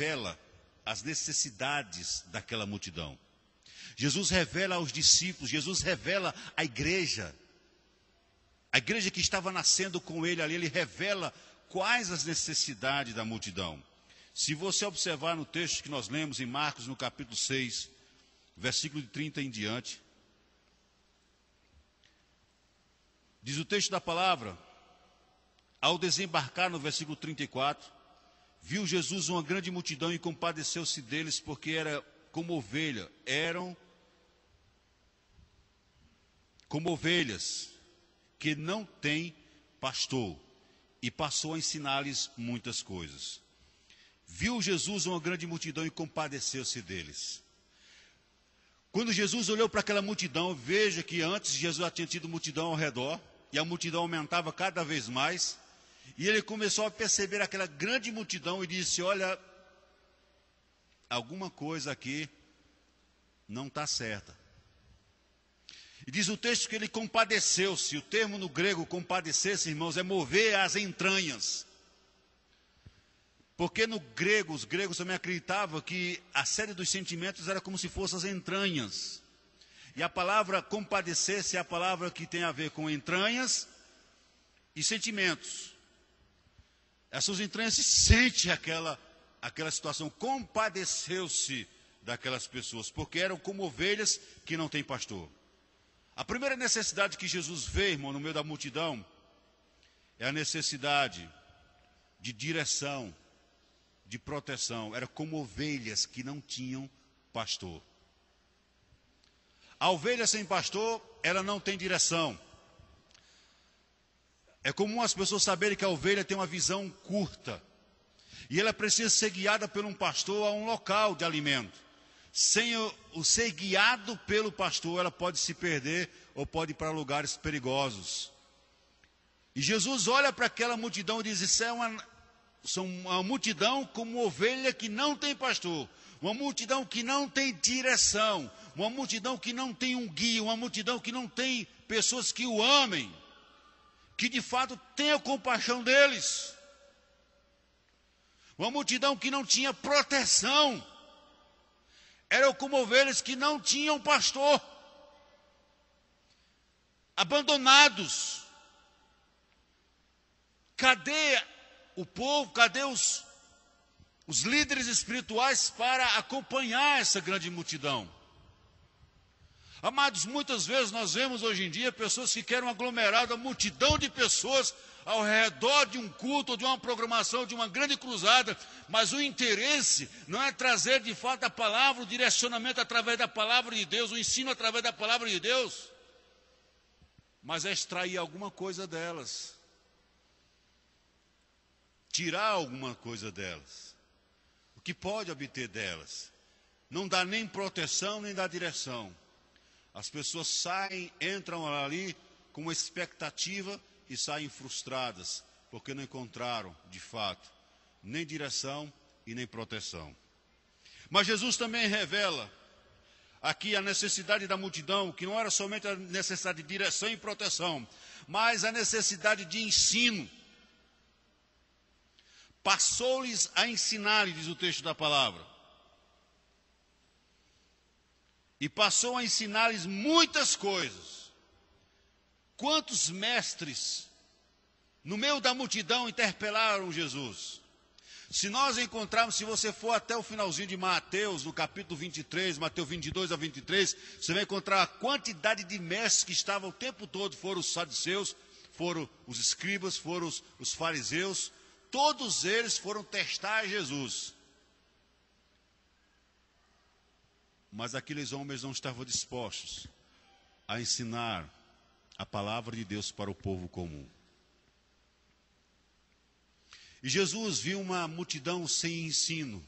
revela as necessidades daquela multidão. Jesus revela aos discípulos, Jesus revela à igreja. A igreja que estava nascendo com ele ali, ele revela quais as necessidades da multidão. Se você observar no texto que nós lemos em Marcos, no capítulo 6, versículo de 30 em diante, diz o texto da palavra: ao desembarcar no versículo 34, viu Jesus uma grande multidão e compadeceu-se deles, porque era como ovelha, eram como ovelhas que não têm pastor, e passou a ensinar-lhes muitas coisas. Viu Jesus uma grande multidão e compadeceu-se deles. Quando Jesus olhou para aquela multidão, veja que antes Jesus já tinha tido multidão ao redor, e a multidão aumentava cada vez mais, e ele começou a perceber aquela grande multidão e disse: olha, alguma coisa aqui não está certa. E diz o texto que ele compadeceu-se. O termo no grego compadecer-se, irmãos, é mover as entranhas. Porque no grego, os gregos também acreditavam que a sede dos sentimentos era como se fossem as entranhas. E a palavra compadecer-se é a palavra que tem a ver com entranhas e sentimentos. Essas entranhas se sente aquela situação. Compadeceu-se daquelas pessoas, porque eram como ovelhas que não têm pastor. A primeira necessidade que Jesus vê, irmão, no meio da multidão, é a necessidade de direção, de proteção. Era como ovelhas que não tinham pastor. A ovelha sem pastor, ela não tem direção. É comum as pessoas saberem que a ovelha tem uma visão curta. E ela precisa ser guiada por um pastor a um local de alimento. Sem o ser guiado pelo pastor, ela pode se perder ou pode ir para lugares perigosos. E Jesus olha para aquela multidão e diz: isso é uma multidão como ovelha que não tem pastor. Uma multidão que não tem direção. Uma multidão que não tem um guia. Uma multidão que não tem pessoas que o amem. Que de fato tenha compaixão deles. Uma multidão que não tinha proteção. Eram como ovelhas que não tinham pastor. Abandonados. Cadê o povo? Cadê os líderes espirituais para acompanhar essa grande multidão? Amados, muitas vezes nós vemos hoje em dia pessoas que querem aglomerar uma multidão de pessoas ao redor de um culto, de uma programação, de uma grande cruzada, mas o interesse não é trazer de fato a palavra, o direcionamento através da palavra de Deus, o ensino através da palavra de Deus, mas é extrair alguma coisa delas, tirar alguma coisa delas, o que pode obter delas, não dá nem proteção, nem dá direção. As pessoas saem, entram ali com uma expectativa e saem frustradas, porque não encontraram, de fato, nem direção e nem proteção. Mas Jesus também revela aqui a necessidade da multidão, que não era somente a necessidade de direção e proteção, mas a necessidade de ensino. Passou-lhes a ensinar, diz o texto da palavra. E passou a ensinar-lhes muitas coisas. Quantos mestres no meio da multidão interpelaram Jesus? Se nós encontrarmos, se você for até o finalzinho de Mateus, no capítulo 23, Mateus 22 a 23, você vai encontrar a quantidade de mestres que estavam o tempo todo. Foram os saduceus, foram os escribas, foram os fariseus. Todos eles foram testar Jesus. Mas aqueles homens não estavam dispostos a ensinar a palavra de Deus para o povo comum. E Jesus viu uma multidão sem ensino,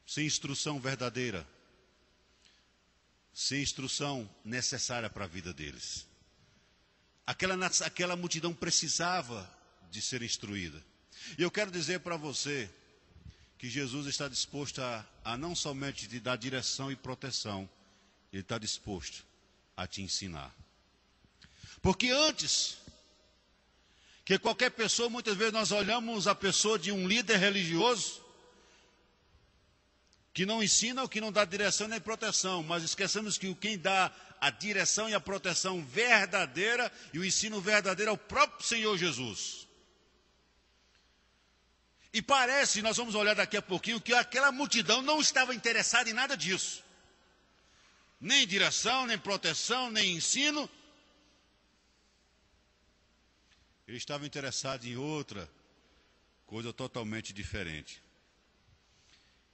sem instrução verdadeira, sem instrução necessária para a vida deles. Aquela multidão precisava de ser instruída. E eu quero dizer para você que Jesus está disposto a não somente te dar direção e proteção, Ele está disposto a te ensinar. Porque antes que qualquer pessoa, muitas vezes nós olhamos a pessoa de um líder religioso que não ensina ou que não dá direção nem proteção, mas esquecemos que quem dá a direção e a proteção verdadeira e o ensino verdadeiro é o próprio Senhor Jesus. E parece, nós vamos olhar daqui a pouquinho, que aquela multidão não estava interessada em nada disso. Nem direção, nem proteção, nem ensino. Ele estava interessado em outra coisa totalmente diferente.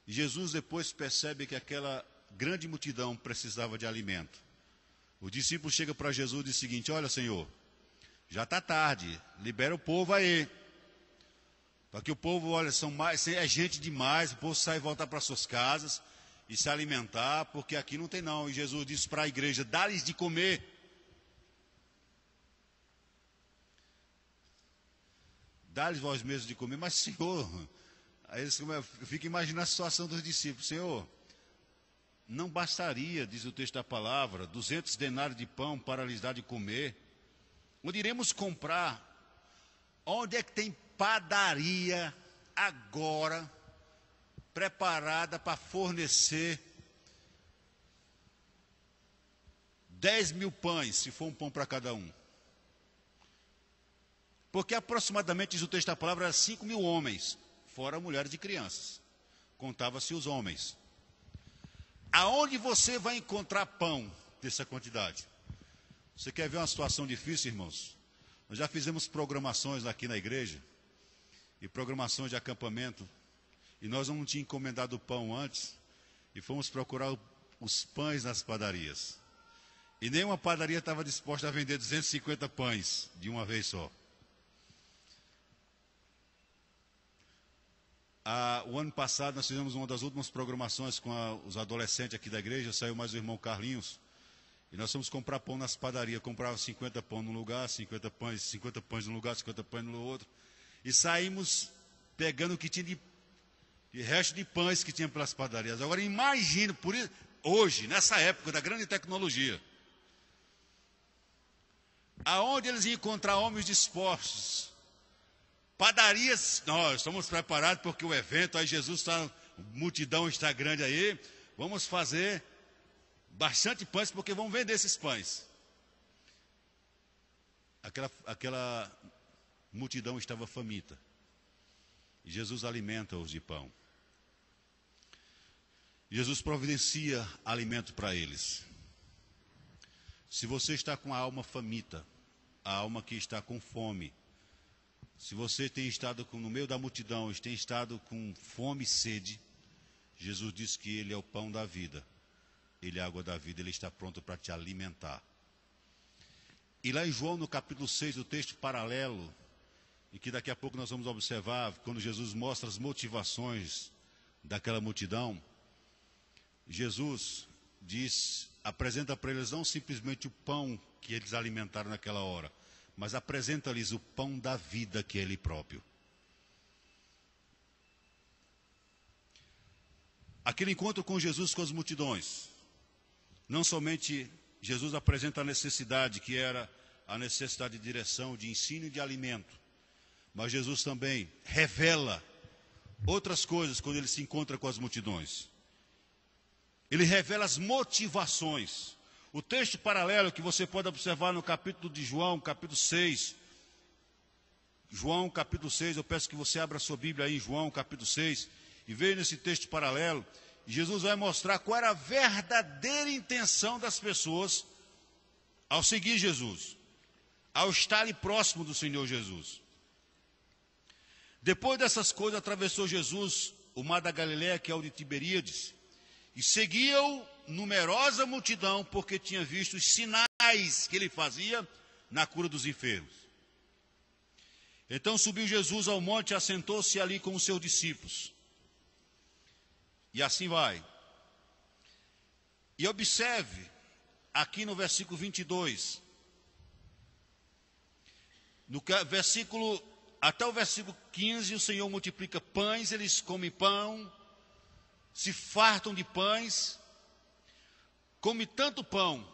E Jesus depois percebe que aquela grande multidão precisava de alimento. O discípulo chega para Jesus e diz o seguinte: olha, Senhor, já está tarde, libera o povo aí. Para que o povo, olha, é gente demais, o povo sai e volta para suas casas e se alimentar, porque aqui não tem não. E Jesus disse para a igreja: dá-lhes de comer. Dá-lhes vós mesmos de comer. Mas, Senhor, aí eu fico imaginando a situação dos discípulos. Senhor, não bastaria, diz o texto da palavra, 200 denários de pão para lhes dar de comer? Onde iremos comprar? Onde é que tem padaria agora preparada para fornecer 10 mil pães, se for um pão para cada um? Porque aproximadamente, diz o texto da palavra, 5 mil homens, fora mulheres e crianças. Contava-se os homens. Aonde você vai encontrar pão dessa quantidade? Você quer ver uma situação difícil, irmãos? Nós já fizemos programações aqui na igreja, e programações de acampamento, e nós não tínhamos encomendado o pão antes, e fomos procurar os pães nas padarias. E nenhuma padaria estava disposta a vender 250 pães de uma vez só. O ano passado nós fizemos uma das últimas programações com os adolescentes aqui da igreja, saiu mais o irmão Carlinhos, e nós fomos comprar pão nas padarias, comprava 50 pão num lugar, 50 pães num lugar, 50 pães no outro, e saímos pegando o que tinha de resto de pães que tinha pelas padarias. Agora imagine, por isso, hoje, nessa época da grande tecnologia, aonde eles iam encontrar homens dispostos? Padarias, nós estamos preparados porque o evento, aí Jesus está, multidão está grande aí, vamos fazer bastante pães porque vamos vender esses pães. Aquela multidão estava faminta, e Jesus alimenta-os de pão. Jesus providencia alimento para eles. Se você está com a alma faminta, a alma que está com fome, se você tem estado no meio da multidão, tem estado com fome e sede, Jesus diz que Ele é o pão da vida, Ele é a água da vida, Ele está pronto para te alimentar. E lá em João, no capítulo 6, o texto paralelo, e que daqui a pouco nós vamos observar, quando Jesus mostra as motivações daquela multidão, Jesus apresenta para eles não simplesmente o pão que eles alimentaram naquela hora, mas apresenta-lhes o pão da vida, que é Ele próprio. Aquele encontro com Jesus com as multidões, não somente Jesus apresenta a necessidade, que era a necessidade de direção, de ensino e de alimento, mas Jesus também revela outras coisas quando Ele se encontra com as multidões. Ele revela as motivações. O texto paralelo que você pode observar no capítulo de João, capítulo 6. João, capítulo 6, eu peço que você abra a sua Bíblia aí em João, capítulo 6, e veja nesse texto paralelo, Jesus vai mostrar qual era a verdadeira intenção das pessoas ao seguir Jesus, ao estar ali próximo do Senhor Jesus. Depois dessas coisas, atravessou Jesus o mar da Galileia, que é o de Tiberíades, e seguia-o numerosa multidão, porque tinha visto os sinais que ele fazia na cura dos enfermos. Então subiu Jesus ao monte e assentou-se ali com os seus discípulos. E assim vai. E observe, aqui no versículo 22, até o versículo 15, o Senhor multiplica pães, eles comem pão, se fartam de pães, come tanto pão,